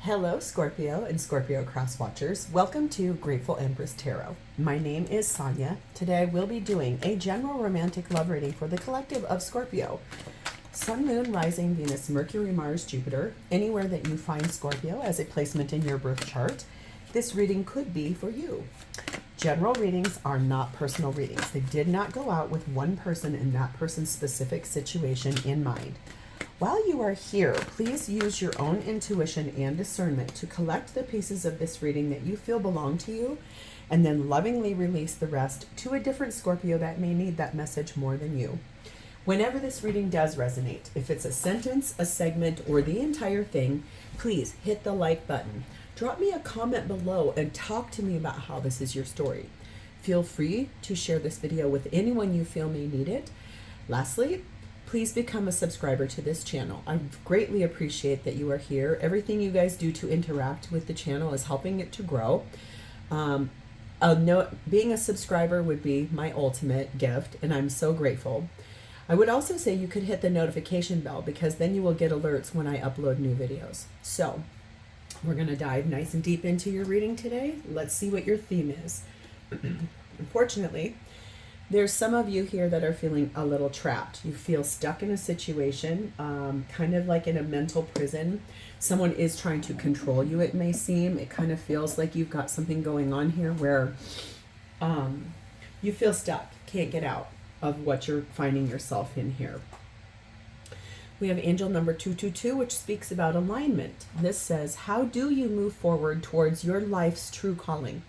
Hello, Scorpio and Scorpio cross watchers. Welcome to Grateful Empress Tarot. My name is Sonia. Today we'll be doing a general romantic love reading for the collective of Scorpio. Sun, Moon, Rising, Venus, Mercury, Mars, Jupiter, anywhere that you find Scorpio as a placement in your birth chart, this reading could be for you. General readings are not personal readings. They did not go out with one person and that person's specific situation in mind. While you are here, please use your own intuition and discernment to collect the pieces of this reading that you feel belong to you, and then lovingly release the rest to a different Scorpio that may need that message more than you. Whenever this reading does resonate, if it's a sentence, a segment, or the entire thing, please hit the like button. Drop me a comment below and talk to me about how this is your story. Feel free to share this video with anyone you feel may need it. Lastly, please become a subscriber to this channel. I greatly appreciate that you are here. Everything you guys do to interact with the channel is helping it to grow. Being a subscriber would be my ultimate gift, and I'm so grateful. I would also say you could hit the notification bell because then you will get alerts when I upload new videos. So we're going to dive nice and deep into your reading today. Let's see what your theme is. Unfortunately, there's some of you here that are feeling a little trapped. You feel stuck in a situation, kind of like in a mental prison. Someone is trying to control you, it may seem. It kind of feels like you've got something going on here where you feel stuck, can't get out of what you're finding yourself in here. We have angel number 222, which speaks about alignment. This says, how do you move forward towards your life's true calling?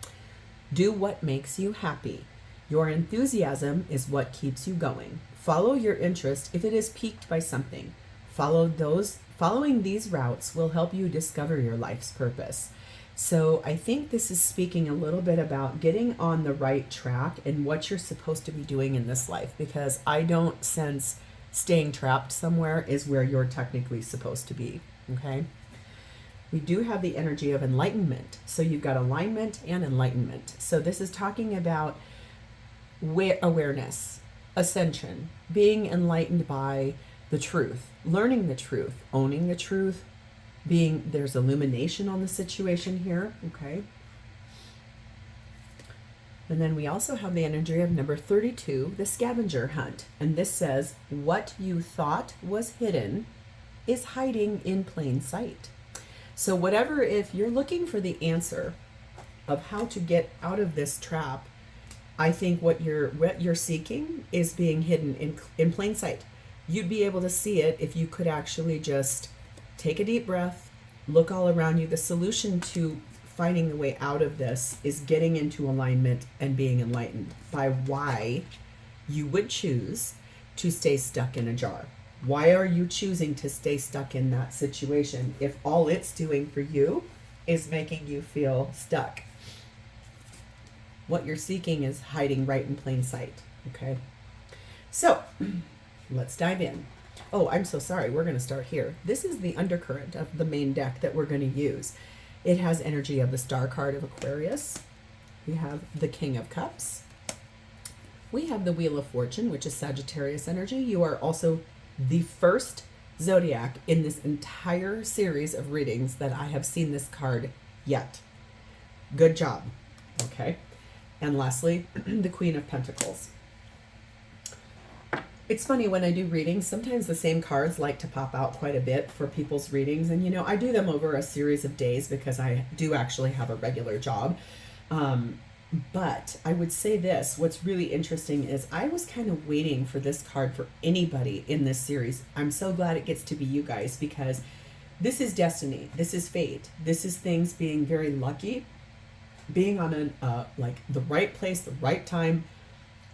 Do what makes you happy. Your enthusiasm is what keeps you going. Follow your interest if it is piqued by something. Following these routes will help you discover your life's purpose. So I think this is speaking a little bit about getting on the right track and what you're supposed to be doing in this life, because I don't sense staying trapped somewhere is where you're technically supposed to be, okay? We do have the energy of enlightenment. So you've got alignment and enlightenment. So this is talking about awareness, ascension, being enlightened by the truth, learning the truth, owning the truth, there's illumination on the situation here, okay? And then we also have the energy of number 32, the scavenger hunt. And this says, what you thought was hidden is hiding in plain sight. So whatever, if you're looking for the answer of how to get out of this trap, I think what you're seeking is being hidden in plain sight. You'd be able to see it if you could actually just take a deep breath, look all around you. The solution to finding the way out of this is getting into alignment and being enlightened by why you would choose to stay stuck in a jar. Why are you choosing to stay stuck in that situation if all it's doing for you is making you feel stuck? What you're seeking is hiding right in plain sight, okay? So let's dive in. Oh, I'm so sorry. We're going to start here. This is the undercurrent of the main deck that we're going to use. It has energy of the Star card of Aquarius. We have the King of Cups. We have the Wheel of Fortune, which is Sagittarius energy. You are also the first zodiac in this entire series of readings that I have seen this card yet. Good job. Okay. And lastly, the Queen of Pentacles. It's funny when I do readings, sometimes the same cards like to pop out quite a bit for people's readings. And, you know, I do them over a series of days because I do actually have a regular job. But I would say this, what's really interesting is I was kind of waiting for this card for anybody in this series. I'm so glad it gets to be you guys because this is destiny. This is fate. This is things being very lucky, being on like the right place, the right time,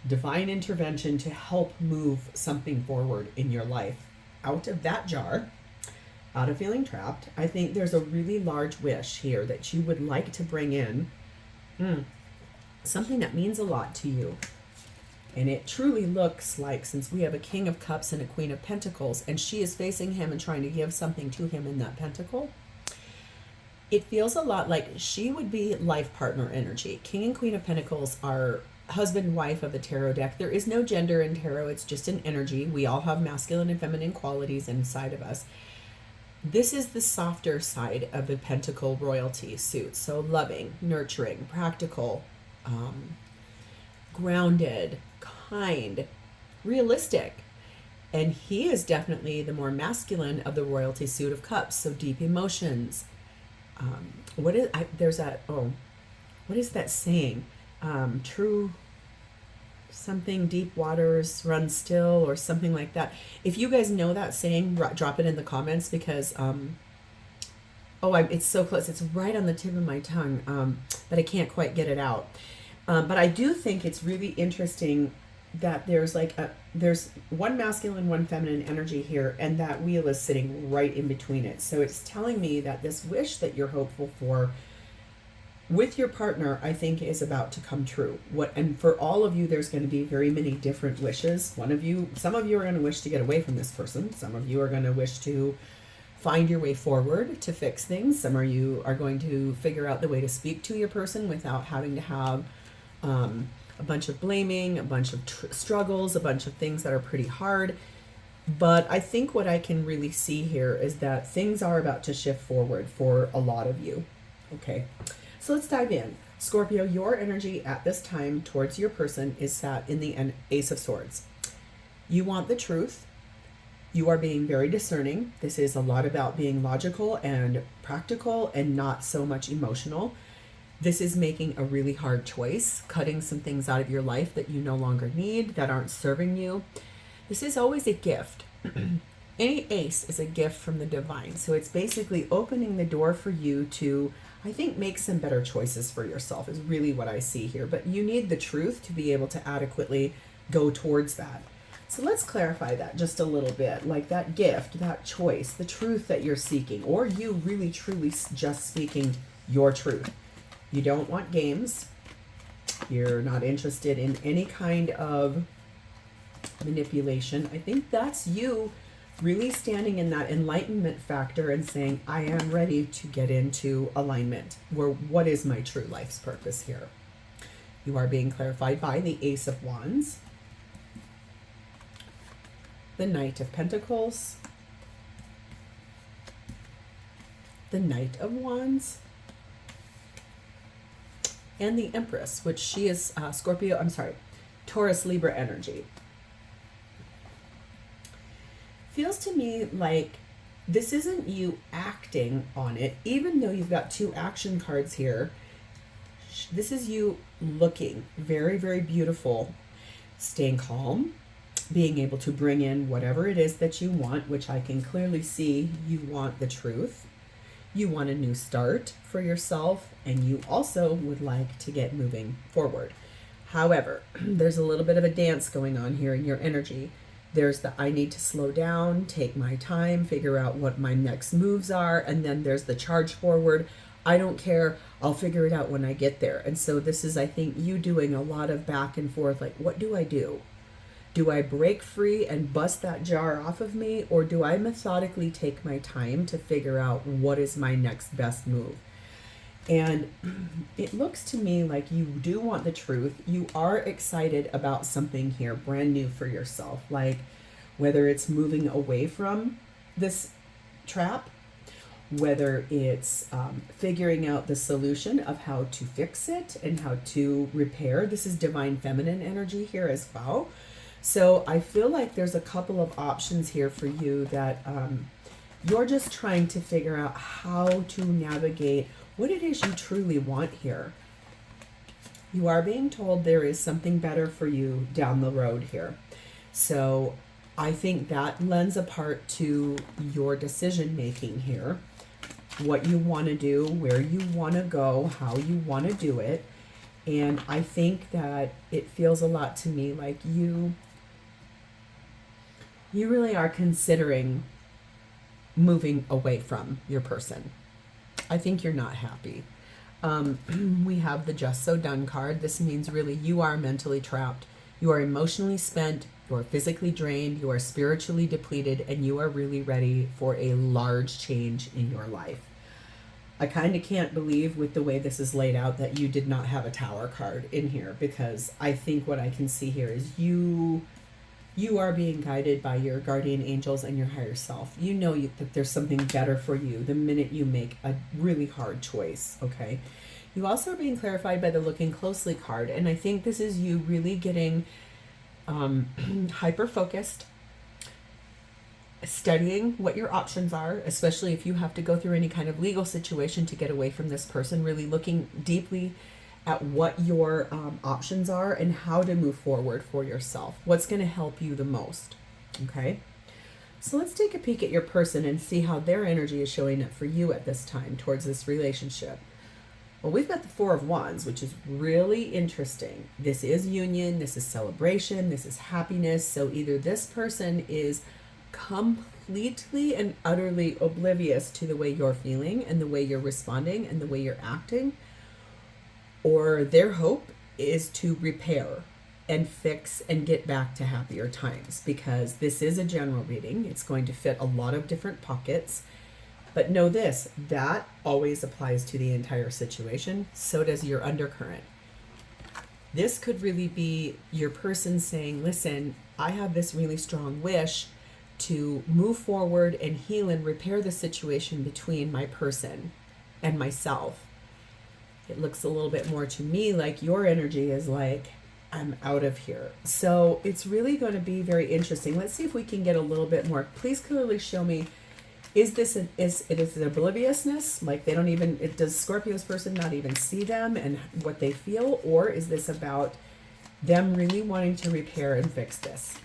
divine intervention to help move something forward in your life out of that jar, out of feeling trapped. I think there's a really large wish here that you would like to bring in something that means a lot to you. And it truly looks like, since we have a King of Cups and a Queen of Pentacles, and she is facing him and trying to give something to him in that pentacle, it feels a lot like she would be life partner energy. King and Queen of Pentacles are husband and wife of the tarot deck. There is no gender in tarot. It's just an energy. We all have masculine and feminine qualities inside of us. This is the softer side of the Pentacle royalty suit. So loving, nurturing, practical, grounded, kind, realistic. And he is definitely the more masculine of the royalty suit of cups. So deep emotions. What is that saying? True something, deep waters run still, or something like that. If you guys know that saying, drop it in the comments, because it's so close. It's right on the tip of my tongue, but I can't quite get it out. But I do think it's really interesting that there's there's one masculine, one feminine energy here, and that wheel is sitting right in between it. So it's telling me that this wish that you're hopeful for with your partner, I think, is about to come true. And for all of you, there's going to be very many different wishes. Some of you are going to wish to get away from this person. Some of you are going to wish to find your way forward to fix things. Some of you are going to figure out the way to speak to your person without having to have a bunch of blaming, a bunch of struggles, a bunch of things that are pretty hard. But I think what I can really see here is that things are about to shift forward for a lot of you. Okay. So let's dive in. Scorpio, your energy at this time towards your person is sat in the Ace of Swords. You want the truth. You are being very discerning. This is a lot about being logical and practical and not so much emotional. This is making a really hard choice, cutting some things out of your life that you no longer need, that aren't serving you. This is always a gift. Any ace is a gift from the divine. So it's basically opening the door for you to, I think, make some better choices for yourself is really what I see here. But you need the truth to be able to adequately go towards that. So let's clarify that just a little bit. Like that gift, that choice, the truth that you're seeking, or you really truly just speaking your truth. You don't want games. You're not interested in any kind of manipulation. I think that's you really standing in that enlightenment factor and saying, I am ready to get into alignment. What is my true life's purpose here? You are being clarified by the Ace of Wands, the Knight of Pentacles, the Knight of Wands, and the Empress, which she is Taurus Libra energy. Feels to me like this isn't you acting on it, even though you've got two action cards here. This is you looking very, very beautiful, staying calm, being able to bring in whatever it is that you want, which I can clearly see you want the truth. You want a new start for yourself, and you also would like to get moving forward. However, there's a little bit of a dance going on here in your energy. There's the I need to slow down, take my time, figure out what my next moves are, and then there's the charge forward. I don't care, I'll figure it out when I get there. And so this is, I think, you doing a lot of back and forth, like, what do I do? Do I break free and bust that jar off of me, or do I methodically take my time to figure out what is my next best move? And it looks to me like you do want the truth. You are excited about something here brand new for yourself, like whether it's moving away from this trap, whether it's figuring out the solution of how to fix it and how to repair. This is divine feminine energy here as well. So I feel like there's a couple of options here for you that you're just trying to figure out how to navigate what it is you truly want here. You are being told there is something better for you down the road here. So I think that lends a part to your decision making here. What you want to do, where you want to go, how you want to do it. And I think that it feels a lot to me like you really are considering moving away from your person. I think you're not happy. We have the Just So Done card. This means really you are mentally trapped. You are emotionally spent. You are physically drained. You are spiritually depleted. And you are really ready for a large change in your life. I kind of can't believe with the way this is laid out that you did not have a Tower card in here, because I think what I can see here is you you are being guided by your guardian angels and your higher self. You know that there's something better for you the minute you make a really hard choice, okay? You also are being clarified by the looking closely card, and I think this is you really getting hyper-focused, studying what your options are, especially if you have to go through any kind of legal situation to get away from this person, really looking deeply at what your options are and how to move forward for yourself. What's going to help you the most, okay? So let's take a peek at your person and see how their energy is showing up for you at this time towards this relationship. Well, we've got the Four of Wands, which is really interesting. This is union, this is celebration, this is happiness. So either this person is completely and utterly oblivious to the way you're feeling and the way you're responding and the way you're acting, or their hope is to repair and fix and get back to happier times, because this is a general reading. It's going to fit a lot of different pockets. But know this, that always applies to the entire situation. So does your undercurrent. This could really be your person saying, listen, I have this really strong wish to move forward and heal and repair the situation between my person and myself. It looks a little bit more to me like your energy is like, I'm out of here. So it's really going to be very interesting. Let's see if we can get a little bit more. Please clearly show me, is this an obliviousness? Like they don't even, does Scorpio's person not even see them and what they feel? Or is this about them really wanting to repair and fix this?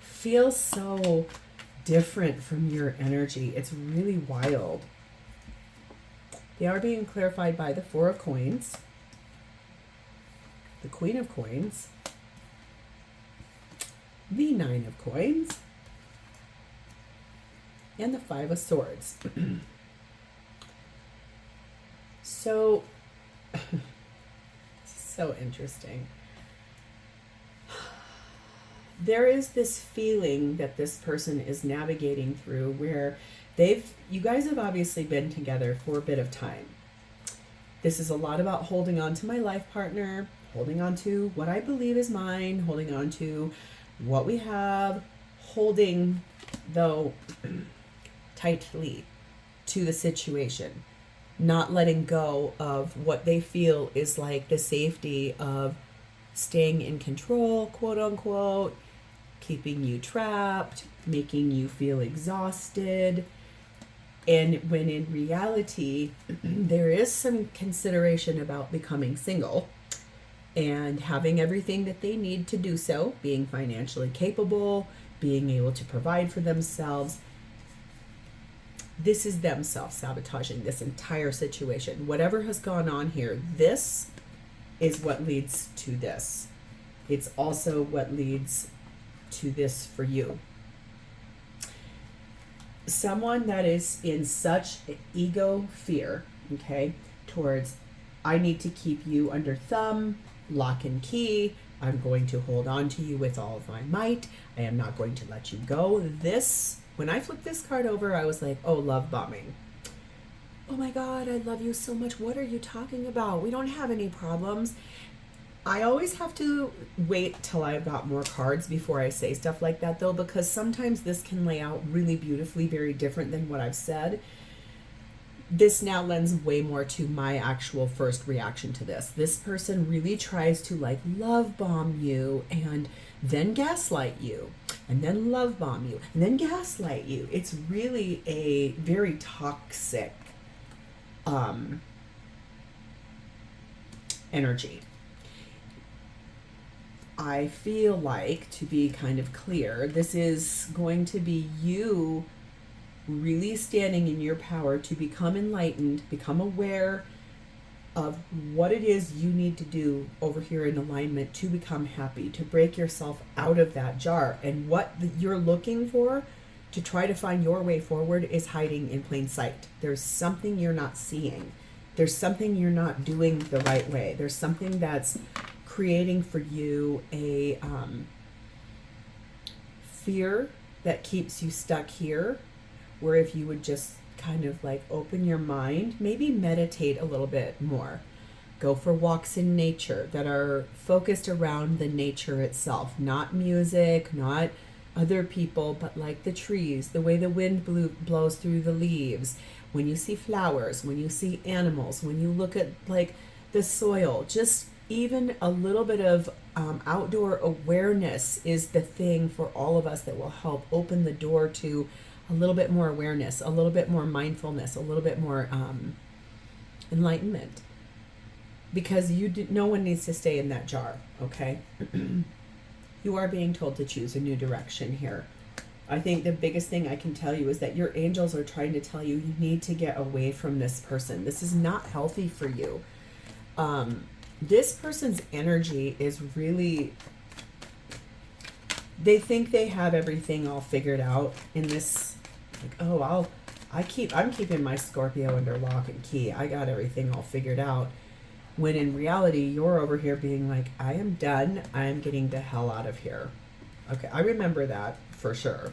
Feels so different from your energy. It's really wild. They are being clarified by the Four of Coins, the Queen of Coins, the Nine of Coins, and the Five of Swords. So, so interesting. There is this feeling that this person is navigating through where you guys have obviously been together for a bit of time. This is a lot about holding on to my life partner, holding on to what I believe is mine, holding on to what we have, holding, though, tightly to the situation, not letting go of what they feel is like the safety of staying in control, quote unquote, keeping you trapped, making you feel exhausted. And when in reality, there is some consideration about becoming single and having everything that they need to do so, being financially capable, being able to provide for themselves. This is them self-sabotaging this entire situation. Whatever has gone on here, this is what leads to this. It's also what leads to this for you. Someone that is in such ego fear, okay, towards, I need to keep you under thumb, lock and key, I'm going to hold on to you with all of my might, I am not going to let you go. This, when I flipped this card over, I was like, oh, love bombing. Oh my God, I love you so much. What are you talking about? We don't have any problems. I always have to wait till I've got more cards before I say stuff like that, though, because sometimes this can lay out really beautifully, very different than what I've said. This now lends way more to my actual first reaction to this. This person really tries to like love bomb you and then gaslight you and then love bomb you and then gaslight you. It's really a very toxic energy. I feel like, to be kind of clear, this is going to be you really standing in your power to become enlightened, become aware of what it is you need to do over here in alignment to become happy, to break yourself out of that jar. And what you're looking for to try to find your way forward is hiding in plain sight. There's something you're not seeing. There's something you're not doing the right way. There's something that's creating for you a fear that keeps you stuck here, where if you would just kind of like open your mind, maybe meditate a little bit more. Go for walks in nature that are focused around the nature itself, not music, not other people, but like the trees, the way the wind blows through the leaves, when you see flowers, when you see animals, when you look at like the soil, just even a little bit of outdoor awareness is the thing for all of us that will help open the door to a little bit more awareness, a little bit more mindfulness, a little bit more enlightenment. Because no one needs to stay in that jar, okay? You are being told to choose a new direction here. I think the biggest thing I can tell you is that your angels are trying to tell you need to get away from this person. This is not healthy for you. This person's energy is really, they think they have everything all figured out in this, like, oh, I'm keeping my Scorpio under lock and key. I got everything all figured out. When in reality, you're over here being like, I am done. I am getting the hell out of here. Okay, I remember that for sure.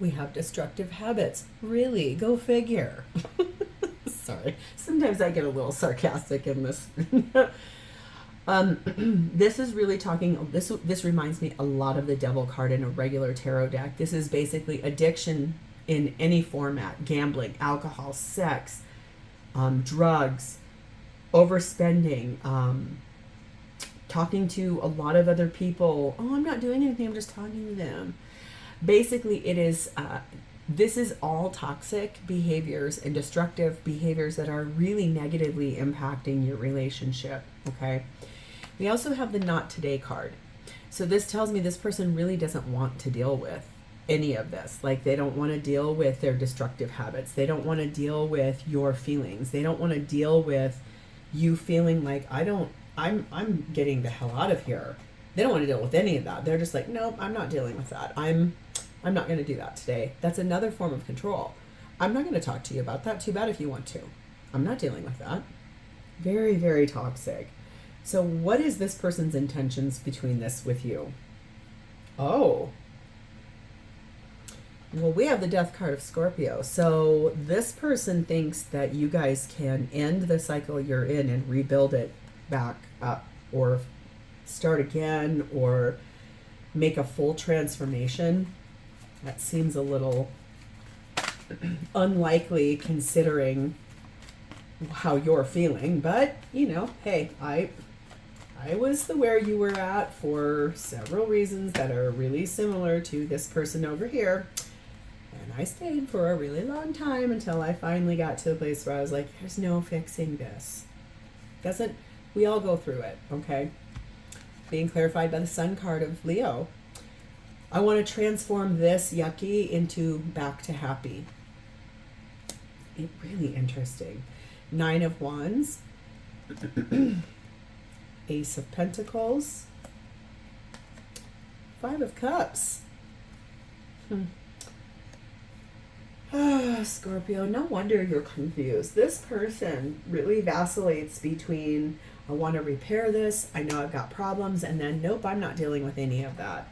We have destructive habits. Really? Go figure. Sorry. Sometimes I get a little sarcastic in this. This is really talking, this reminds me a lot of the Devil card in a regular tarot deck. This is basically addiction in any format. Gambling, alcohol, sex, drugs, overspending, talking to a lot of other people. Oh, I'm not doing anything, I'm just talking to them. Basically, it is, this is all toxic behaviors and destructive behaviors that are really negatively impacting your relationship, okay? We also have the Not Today card. So this tells me this person really doesn't want to deal with any of this. Like, they don't want to deal with their destructive habits. They don't want to deal with your feelings. They don't want to deal with you feeling like, I'm getting the hell out of here. They don't want to deal with any of that. They're just like, nope, I'm not dealing with that. I'm not going to do that today. That's another form of control. I'm not going to talk to you about that. Too bad if you want to. I'm not dealing with that. Very, very toxic. So what is this person's intentions between this with you? Oh. Well, we have the Death card of Scorpio. So this person thinks that you guys can end the cycle you're in and rebuild it back up, or start again, or make a full transformation. That seems a little unlikely considering how you're feeling, but you know, hey, I was where you were at for several reasons that are really similar to this person over here. And I stayed for a really long time until I finally got to a place where I was like, there's no fixing this. We all go through it, okay? Being clarified by the Sun card of Leo. I want to transform this yucky into back to happy. It's really interesting. 9 of Wands. Ace of Pentacles. 5 of Cups. Scorpio, no wonder you're confused. This person really vacillates between, I want to repair this, I know I've got problems, and then nope, I'm not dealing with any of that.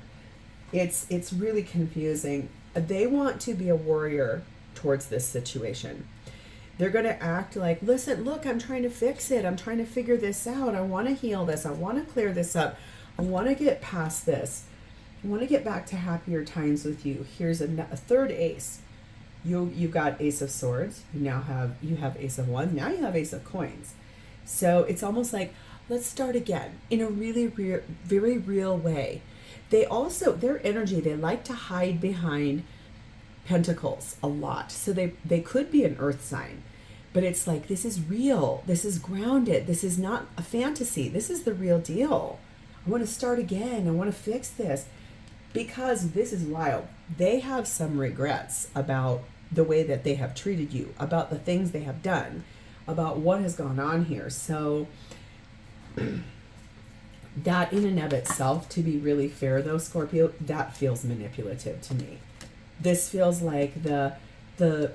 It's really confusing. They want to be a warrior towards this situation. They're going to act like, listen, look, I'm trying to fix it. I'm trying to figure this out. I want to heal this. I want to clear this up. I want to get past this. I want to get back to happier times with you. Here's a third ace. You've got Ace of Swords. You have Ace of Wands. Now you have Ace of Coins. So it's almost like, let's start again in a really very real way. They also, their energy, they like to hide behind Pentacles a lot. So they could be an earth sign, but it's like, this is real. This is grounded. This is not a fantasy. This is the real deal. I want to start again. I want to fix this, because this is wild. They have some regrets about the way that they have treated you, about the things they have done, about what has gone on here. So that in and of itself, to be really fair though, Scorpio, that feels manipulative to me. This feels like the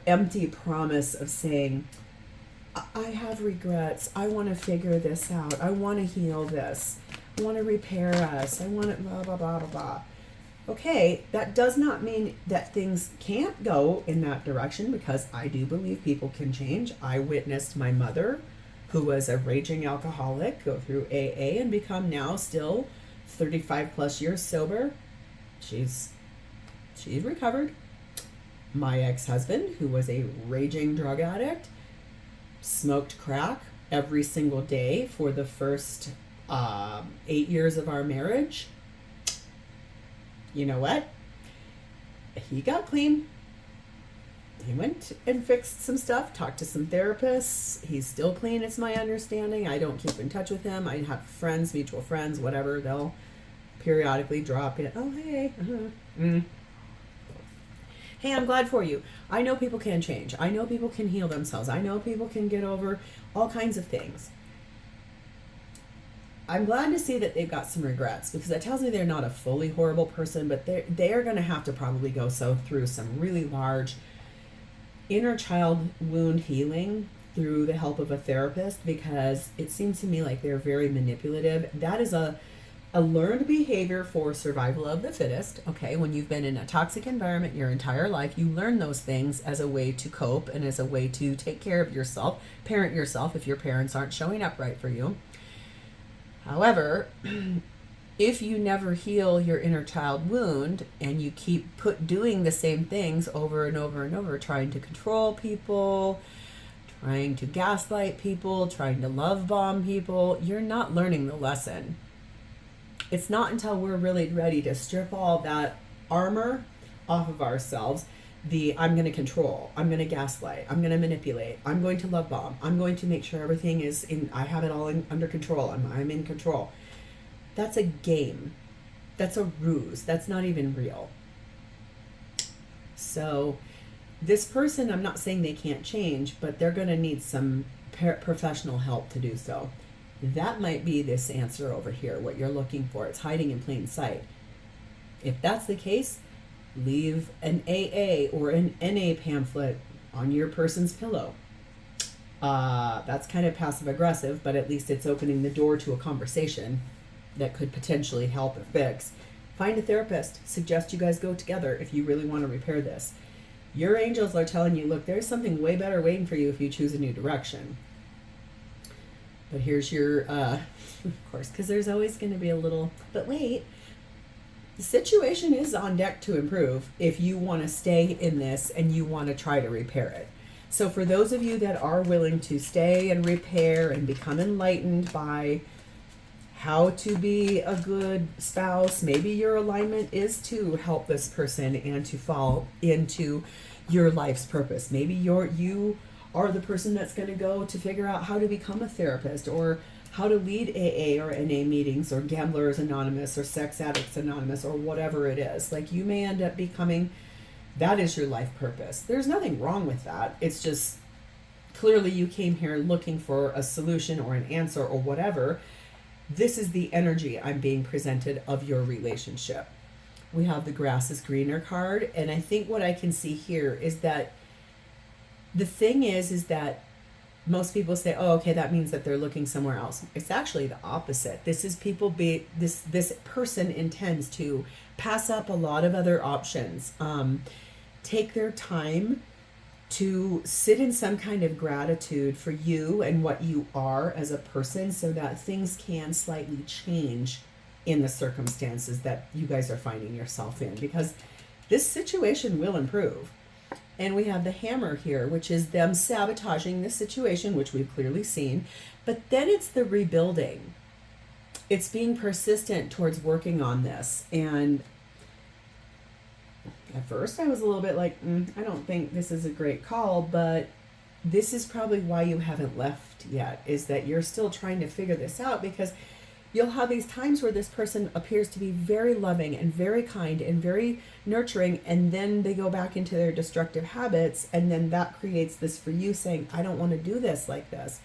empty promise of saying, I have regrets. I want to figure this out. I want to heal this. I want to repair us. I want to blah, blah, blah, blah, blah. Okay, that does not mean that things can't go in that direction, because I do believe people can change. I witnessed my mother, who was a raging alcoholic, go through AA and become now still 35 plus years sober. She's recovered. My ex-husband, who was a raging drug addict, smoked crack every single day for the first 8 years of our marriage. You know what? He got clean. He went and fixed some stuff, talked to some therapists. He's still clean, it's my understanding. I don't keep in touch with him. I have friends, mutual friends, whatever. They'll periodically drop in. Oh, hey. Hey, I'm glad for you. I know people can change. I know people can heal themselves. I know people can get over all kinds of things. I'm glad to see that they've got some regrets, because that tells me they're not a fully horrible person, but they are going to have to probably go through some really large inner child wound healing through the help of a therapist, because it seems to me like they're very manipulative. That is a learned behavior for survival of the fittest. Okay, when you've been in a toxic environment your entire life, you learn those things as a way to cope and as a way to take care of yourself, parent yourself if your parents aren't showing up right for you. However, if you never heal your inner child wound and you keep doing the same things over and over and over, trying to control people, trying to gaslight people, trying to love bomb people, you're not learning the lesson. It's not until we're really ready to strip all that armor off of ourselves, I'm going to control, I'm going to gaslight, I'm going to manipulate, I'm going to love bomb, I'm going to make sure everything is I have it all under control, I'm in control. That's a game. That's a ruse. That's not even real. So this person, I'm not saying they can't change, but they're going to need some professional help to do so. That might be this answer over here, what you're looking for. It's hiding in plain sight. If that's the case, leave an AA or an NA pamphlet on your person's pillow. That's kind of passive aggressive, but at least it's opening the door to a conversation that could potentially help or fix. Find a therapist. Suggest you guys go together if you really want to repair this. Your angels are telling you, look, there's something way better waiting for you if you choose a new direction. But here's your, of course, because there's always going to be a little, but wait, the situation is on deck to improve if you want to stay in this and you want to try to repair it. So for those of you that are willing to stay and repair and become enlightened by how to be a good spouse, maybe your alignment is to help this person and to fall into your life's purpose. Maybe you are the person that's going to go to figure out how to become a therapist, or how to lead AA or NA meetings, or Gamblers Anonymous, or Sex Addicts Anonymous, or whatever it is. Like, you may end up becoming, that is your life purpose. There's nothing wrong with that. It's just, clearly you came here looking for a solution or an answer or whatever. This is the energy I'm being presented of your relationship. We have the grass is greener card, and I think what I can see here is that the thing is that most people say, oh, okay, that means that they're looking somewhere else. It's actually the opposite. This is this person intends to pass up a lot of other options, take their time to sit in some kind of gratitude for you and what you are as a person, so that things can slightly change in the circumstances that you guys are finding yourself in, because this situation will improve. And we have the hammer here, which is them sabotaging the situation, which we've clearly seen. But then it's the rebuilding. It's being persistent towards working on this. And at first I was a little bit like, I don't think this is a great call, but this is probably why you haven't left yet, is that you're still trying to figure this out, because you'll have these times where this person appears to be very loving and very kind and very nurturing, and then they go back into their destructive habits, and then that creates this for you saying, I don't want to do this like this.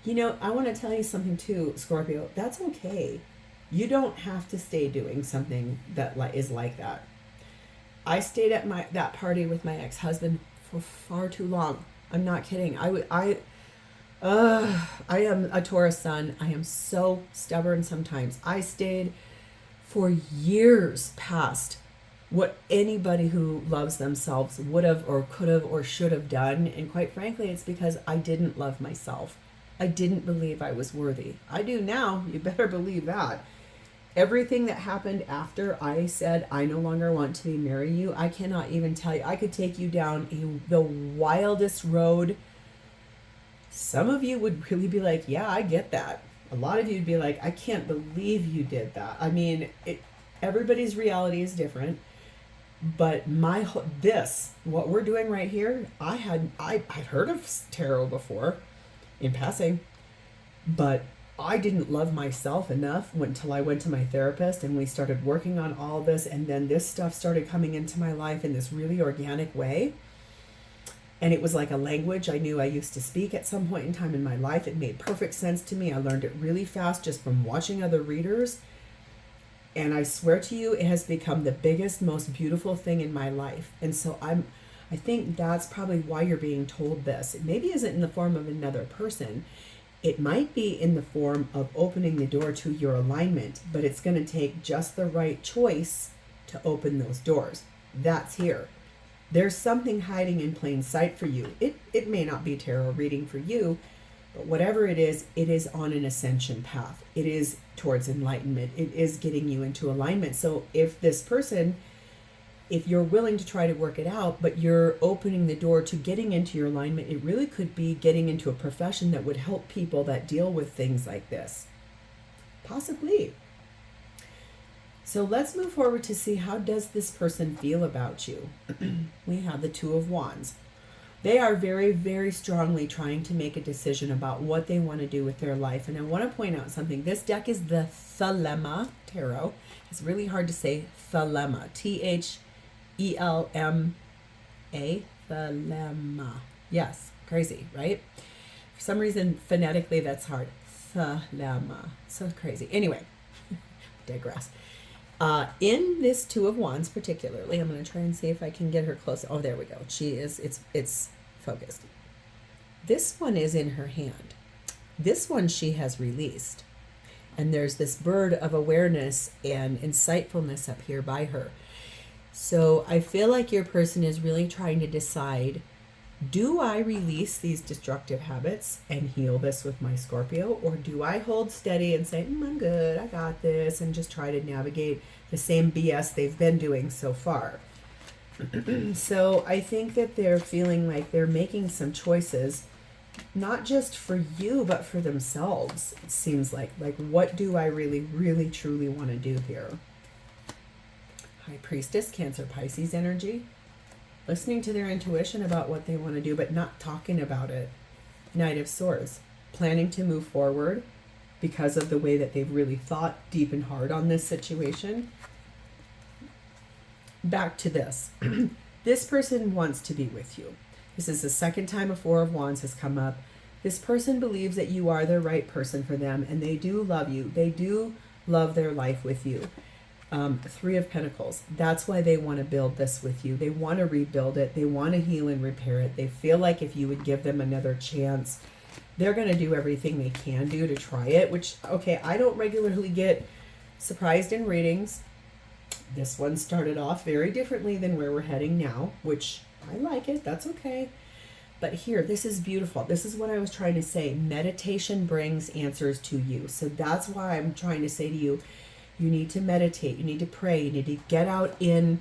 You know, I want to tell you something too, Scorpio. That's okay. You don't have to stay doing something that is like that. I stayed at that party with my ex-husband for far too long. I'm not kidding. I am a Taurus sun. I am so stubborn sometimes. I stayed for years past what anybody who loves themselves would have or could have or should have done. And quite frankly, it's because I didn't love myself. I didn't believe I was worthy. I do now. You better believe that. Everything that happened after I said, I no longer want to marry you, I cannot even tell you. I could take you down the wildest road. Some of you would really be like, yeah, I get that. A lot of you would be like, I can't believe you did that. I mean, everybody's reality is different. But what we're doing right here, I'd heard of tarot before in passing, but I didn't love myself enough until I went to my therapist and we started working on all this. And then this stuff started coming into my life in this really organic way. And it was like a language I knew I used to speak at some point in time in my life. It made perfect sense to me. I learned it really fast just from watching other readers. And I swear to you, it has become the biggest, most beautiful thing in my life. And so I think that's probably why you're being told this. It maybe isn't in the form of another person. It might be in the form of opening the door to your alignment, but it's going to take just the right choice to open those doors. That's here. There's something hiding in plain sight for you. It may not be tarot reading for you, but whatever it is on an ascension path. It is towards enlightenment. It is getting you into alignment. So if you're willing to try to work it out, but you're opening the door to getting into your alignment, it really could be getting into a profession that would help people that deal with things like this. Possibly. So let's move forward to see, how does this person feel about you? We have the Two of Wands. They are very, very strongly trying to make a decision about what they want to do with their life. And I want to point out something. This deck is the Thelema Tarot. It's really hard to say Thelema. Thelema. Thelema. Yes, crazy, right? For some reason, phonetically, that's hard. Thelema. So crazy. Anyway, digress. In this Two of Wands particularly, I'm going to try and see if I can get her close. Oh, there we go. She is, it's focused. This one is in her hand. This one she has released. And there's this bird of awareness and insightfulness up here by her. So I feel like your person is really trying to decide, do I release these destructive habits and heal this with my Scorpio? Or do I hold steady and say, I'm good, I got this, and just try to navigate the same BS they've been doing so far? So I think that they're feeling like they're making some choices, not just for you, but for themselves. It seems like what do I really, really, truly want to do here? High Priestess, Cancer, Pisces energy. Listening to their intuition about what they want to do, but not talking about it. Knight of Swords. Planning to move forward because of the way that they've really thought deep and hard on this situation. Back to this. This person wants to be with you. This is the second time a Four of Wands has come up. This person believes that you are the right person for them, and they do love you. They do love their life with you. Three of Pentacles. That's why they want to build this with you. They want to rebuild it. They want to heal and repair it. They feel like if you would give them another chance, they're going to do everything they can do to try it, which, okay, I don't regularly get surprised in readings. This one started off very differently than where we're heading now, which I like it. That's okay. But here, this is beautiful. This is what I was trying to say. Meditation brings answers to you. So that's why I'm trying to say to you, you need to meditate. You need to pray. You need to get out in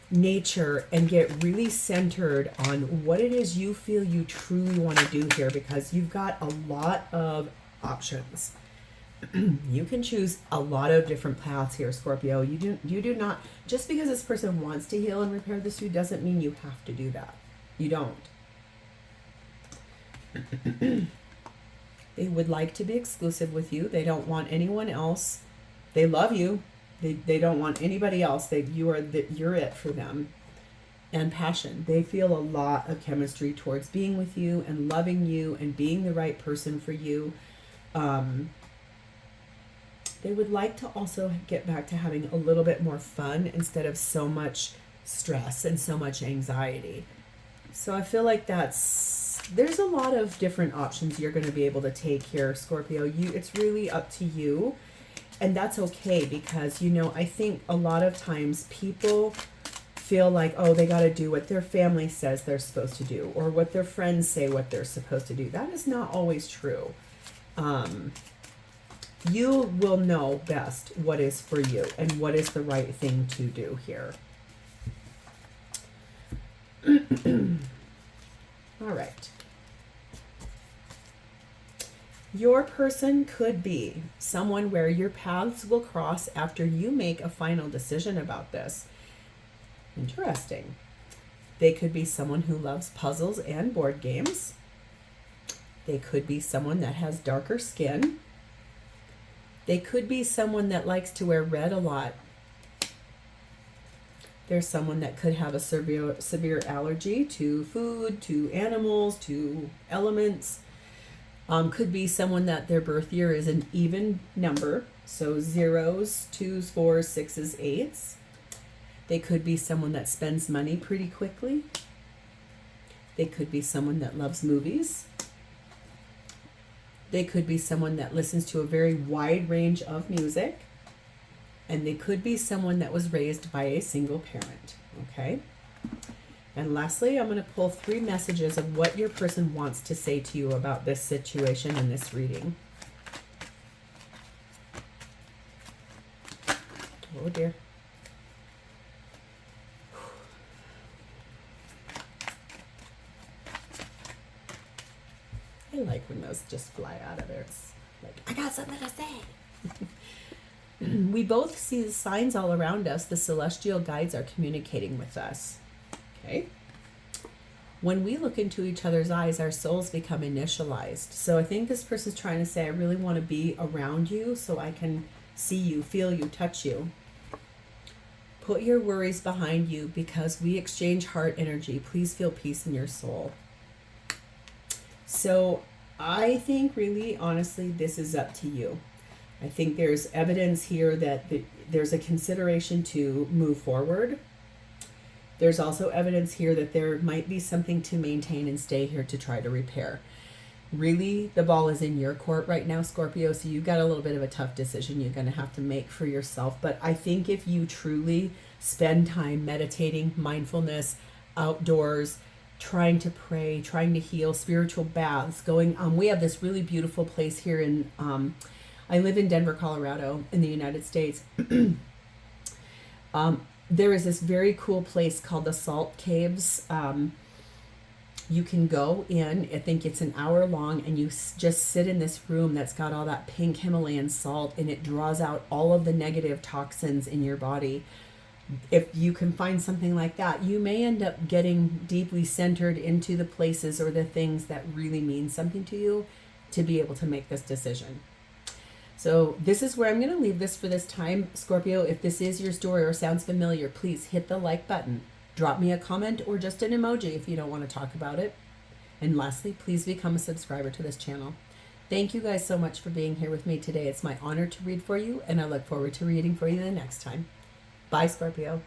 nature and get really centered on what it is you feel you truly want to do here, because you've got a lot of options. You can choose a lot of different paths here, Scorpio. You do not, just because this person wants to heal and repair this you doesn't mean you have to do that. You don't. They would like to be exclusive with you. They don't want anyone else. They love you. They don't want anybody else. You're it for them. And passion. They feel a lot of chemistry towards being with you and loving you and being the right person for you. They would like to also get back to having a little bit more fun instead of so much stress and so much anxiety. So I feel like there's a lot of different options you're going to be able to take here, Scorpio. It's really up to you. And that's okay, because, you know, I think a lot of times people feel like, oh, they got to do what their family says they're supposed to do, or what their friends say what they're supposed to do. That is not always true. You will know best what is for you and what is the right thing to do here. All right. Your person could be someone where your paths will cross after you make a final decision about this. Interesting. They could be someone who loves puzzles and board games. They could be someone that has darker skin. They could be someone that likes to wear red a lot. There's someone that could have a severe allergy to food, to animals, to elements. Could be someone that their birth year is an even number, so 0s, 2s, 4s, 6s, 8s. They could be someone that spends money pretty quickly. They could be someone that loves movies. They could be someone that listens to a very wide range of music. And they could be someone that was raised by a single parent, okay? And lastly, I'm going to pull 3 messages of what your person wants to say to you about this situation and this reading. Oh dear. I like when those just fly out of there. It's like, I got something to say. We both see the signs all around us. The celestial guides are communicating with us. Okay. When we look into each other's eyes, our souls become initialized. So I think this person's trying to say, I really want to be around you so I can see you, feel you, touch you. Put your worries behind you because we exchange heart energy. Please feel peace in your soul. So I think really, honestly, this is up to you. I think there's evidence here that there's a consideration to move forward. There's also evidence here that there might be something to maintain and stay here to try to repair. Really, the ball is in your court right now, Scorpio, so you've got a little bit of a tough decision you're going to have to make for yourself. But I think if you truly spend time meditating, mindfulness, outdoors, trying to pray, trying to heal, spiritual baths, going, we have this really beautiful place here in, I live in Denver, Colorado, in the United States. There is this very cool place called the Salt Caves. You can go in, I think it's an hour long, and you just sit in this room that's got all that pink Himalayan salt, and it draws out all of the negative toxins in your body. If you can find something like that, you may end up getting deeply centered into the places or the things that really mean something to you to be able to make this decision. So this is where I'm going to leave this for this time. Scorpio, if this is your story or sounds familiar, please hit the like button. Drop me a comment or just an emoji if you don't want to talk about it. And lastly, please become a subscriber to this channel. Thank you guys so much for being here with me today. It's my honor to read for you, and I look forward to reading for you the next time. Bye, Scorpio.